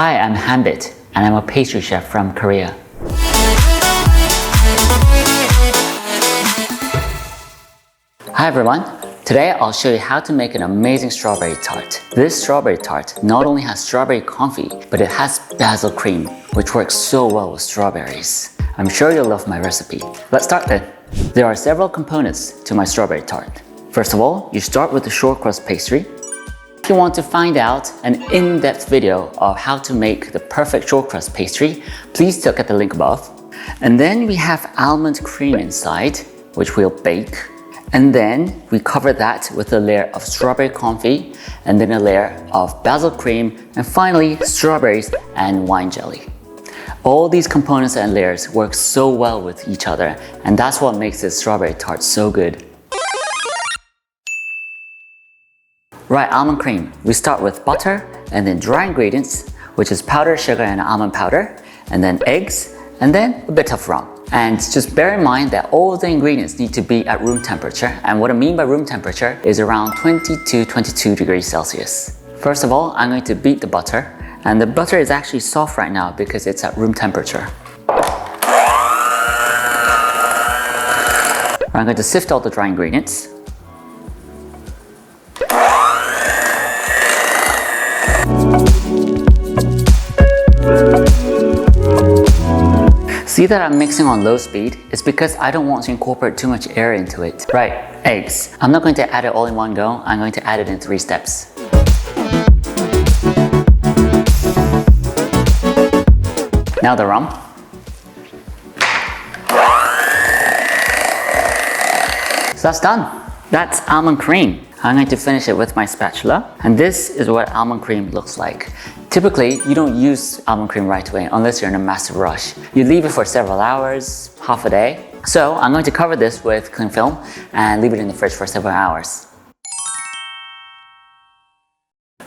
Hi, I'm Confit, and I'm a pastry chef from Korea. Hi everyone! Today I'll show you how to make an amazing strawberry tart. This strawberry tart not only has strawberry confit, but it has basil cream, which works so well with strawberries. I'm sure you'll love my recipe. Let's start then. There are several components to my strawberry tart. First of all, you start with the short crust pastry. If you want to find out an in-depth video of how to make the perfect short crust pastry, please look at the link above. And then we have almond cream inside, which we'll bake. And then we cover that with a layer of strawberry confit, and then a layer of basil cream, and finally strawberries and wine jelly. All these components and layers work so well with each other, and that's what makes this strawberry tart so good. Right, almond cream. We start with butter and then dry ingredients, which is powdered sugar and almond powder, and then eggs, and then a bit of rum. And just bear in mind that all the ingredients need to be at room temperature, and what I mean by room temperature is around 20 to 22 degrees Celsius. First of all, I'm going to beat the butter, and the butter is actually soft right now because it's at room temperature. I'm going to sift all the dry ingredients. See that I'm mixing on low speed? It's because I don't want to incorporate too much air into it. Right, eggs. I'm not going to add it all in one go, I'm going to add it in 3 steps. Now the rum. So that's done. That's almond cream. I'm going to finish it with my spatula, and this is what almond cream looks like. Typically, you don't use almond cream right away unless you're in a massive rush. You leave it for several hours, half a day. So I'm going to cover this with cling film and leave it in the fridge for several hours.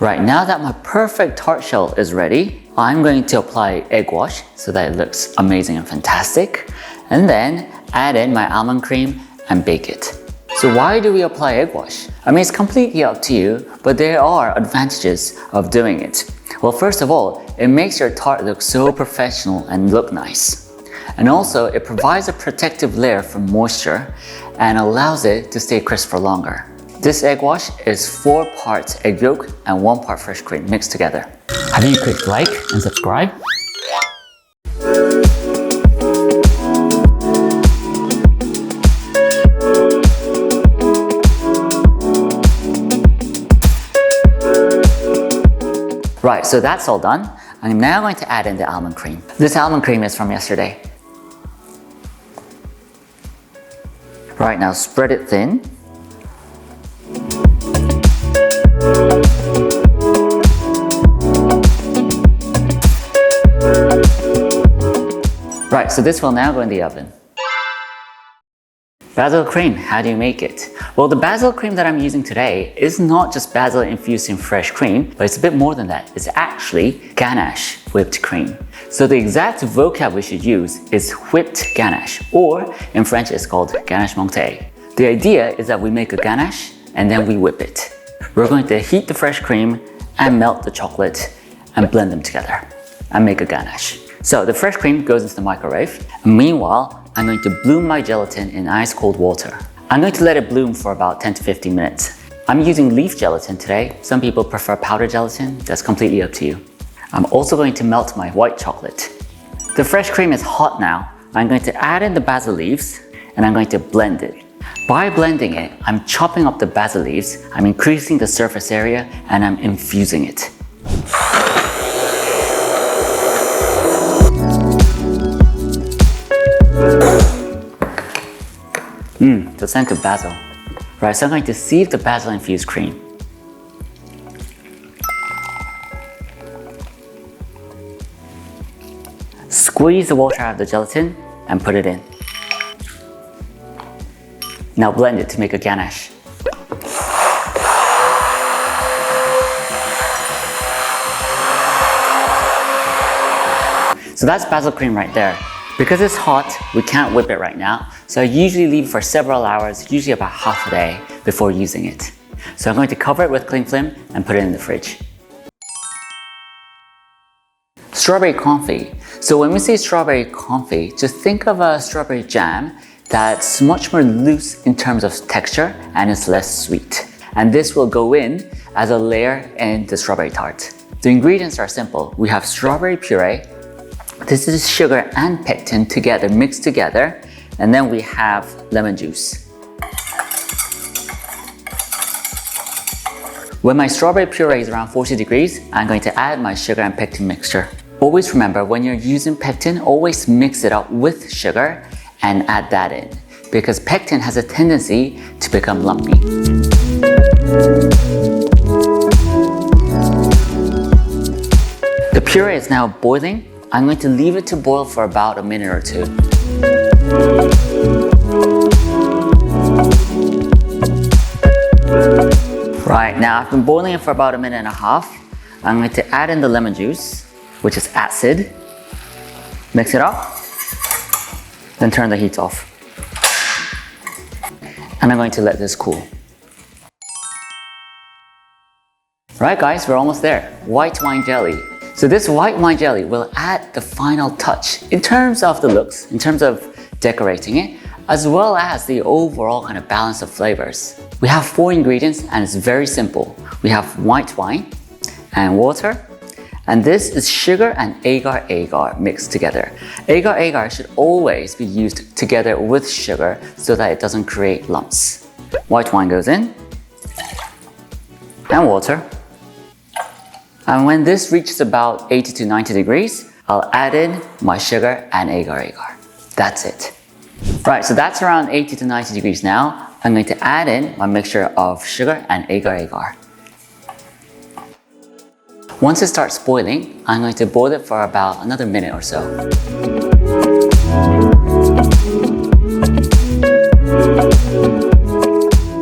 Right, now that my perfect tart shell is ready, I'm going to apply egg wash so that it looks amazing and fantastic, and then add in my almond cream and bake it. So why do we apply egg wash? I mean, it's completely up to you, but there are advantages of doing it. Well, first of all, it makes your tart look so professional and look nice. And also, it provides a protective layer from moisture and allows it to stay crisp for longer. This egg wash is 4 parts egg yolk and 1 part fresh cream mixed together. Have you clicked like and subscribe? Right, so that's all done. I'm now going to add in the almond cream. This almond cream is from yesterday. Right, now spread it thin. Right, so this will now go in the oven. Basil cream, how do you make it? Well, the basil cream that I'm using today is not just basil infused in fresh cream, but it's a bit more than that. It's actually Ganache whipped cream. So the exact vocab we should use is whipped Ganache, or in French it's called Ganache montée. The idea is that we make a ganache and then we whip it. We're going to heat the fresh cream and melt the chocolate and blend them together and make a ganache. So the fresh cream goes into the microwave, and meanwhile, I'm going to bloom my gelatin in ice cold water. I'm going to let it bloom for about 10 to 15 minutes. I'm using leaf gelatin today. Some people prefer powdered gelatin. That's completely up to you. I'm also going to melt my white chocolate. The fresh cream is hot now. I'm going to add in the basil leaves and I'm going to blend it. By blending it, I'm chopping up the basil leaves, I'm increasing the surface area, and I'm infusing it. The scent of basil. Right, so I'm going to sieve the basil infused cream. Squeeze the water out of the gelatin and put it in. Now blend it to make a ganache. So that's basil cream right there. Because it's hot, we can't whip it right now, so I usually leave it for several hours, usually about half a day, before using it. So I'm going to cover it with cling film and put it in the fridge. Strawberry confit. So when we say strawberry confit, just think of a strawberry jam that's much more loose in terms of texture and it's less sweet. And this will go in as a layer in the strawberry tart. The ingredients are simple. We have strawberry puree. This is sugar and pectin together, mixed together. And then we have lemon juice. When my strawberry puree is around 40 degrees, I'm going to add my sugar and pectin mixture. Always remember, when you're using pectin, always mix it up with sugar and add that in, because pectin has a tendency to become lumpy. The puree is now boiling. I'm going to leave it to boil for about a minute or two. Right, now I've been boiling it for about a minute and a half. I'm going to add in the lemon juice, which is acid. Mix it up, then turn the heat off. And I'm going to let this cool. Right guys, we're almost there. White wine jelly. So this white wine jelly will add the final touch in terms of the looks, in terms of decorating it, as well as the overall kind of balance of flavors. We have 4 ingredients and it's very simple. We have white wine and water, and this is sugar and agar-agar mixed together. Agar-agar should always be used together with sugar so that it doesn't create lumps. White wine goes in, and water. And when this reaches about 80 to 90 degrees, I'll add in my sugar and agar-agar. That's it. Right, so that's around 80 to 90 degrees now. I'm going to add in my mixture of sugar and agar-agar. Once it starts boiling, I'm going to boil it for about another minute or so.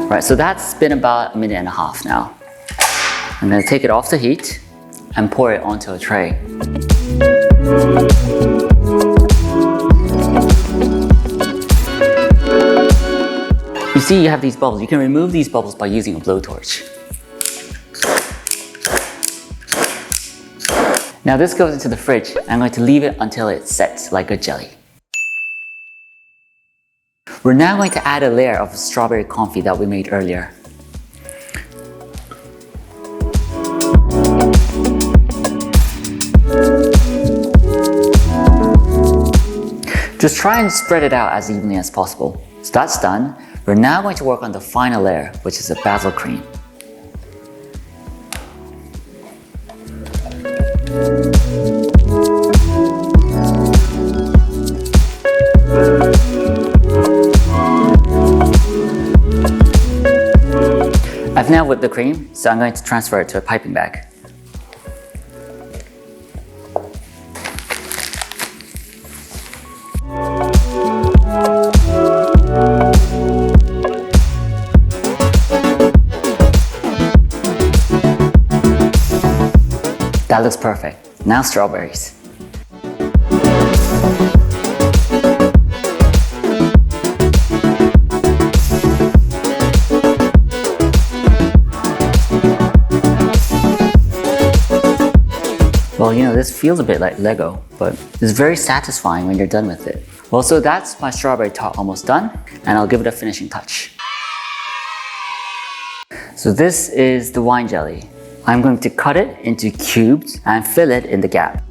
Right, so that's been about a minute and a half now. I'm going to take it off the heat and pour it onto a tray. You see you have these bubbles. You can remove these bubbles by using a blowtorch. Now this goes into the fridge. I'm going to leave it until it sets like a jelly. We're now going to add a layer of strawberry confit that we made earlier. Just try and spread it out as evenly as possible. So that's done. We're now going to work on the final layer, which is the basil cream. I've now whipped the cream, so I'm going to transfer it to a piping bag. That looks perfect. Now strawberries. Well, you know, this feels a bit like Lego, but it's very satisfying when you're done with it. Well, so that's my strawberry tart almost done, and I'll give it a finishing touch. So this is the wine jelly. I'm going to cut it into cubes and fill it in the gap.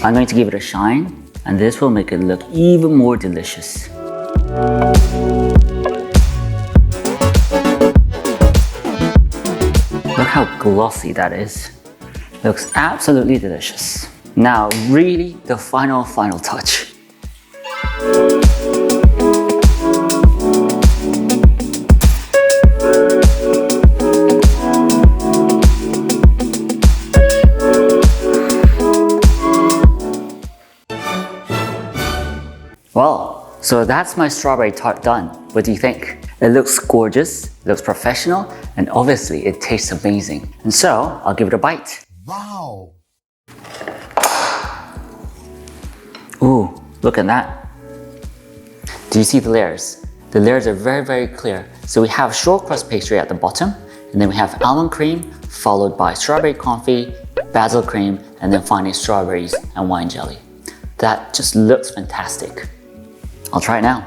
I'm going to give it a shine, and this will make it look even more delicious. Look how glossy that is. Looks absolutely delicious. Now, really, the final touch. Well, so that's my strawberry tart done. What do you think? It looks gorgeous, it looks professional, and obviously it tastes amazing. And so, I'll give it a bite. Wow! Ooh, Look at that. Do you see the layers? The layers are very, very clear. So we have short crust pastry at the bottom, and then we have almond cream, followed by strawberry confit, basil cream, and then finally strawberries and wine jelly. That just looks fantastic. I'll try it now.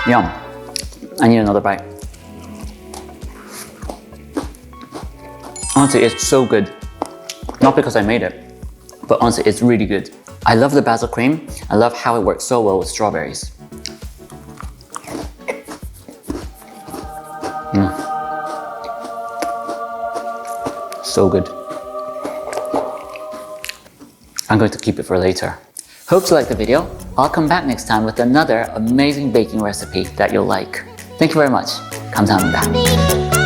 Yum. I need another bite. Honestly, it's so good. Not because I made it, but honestly, it's really good. I love the basil cream. I love how it works so well with strawberries. So good. I'm going to keep it for later. Hope you liked the video. I'll come back next time with another amazing baking recipe that you'll like. Thank you very much. 감사합니다.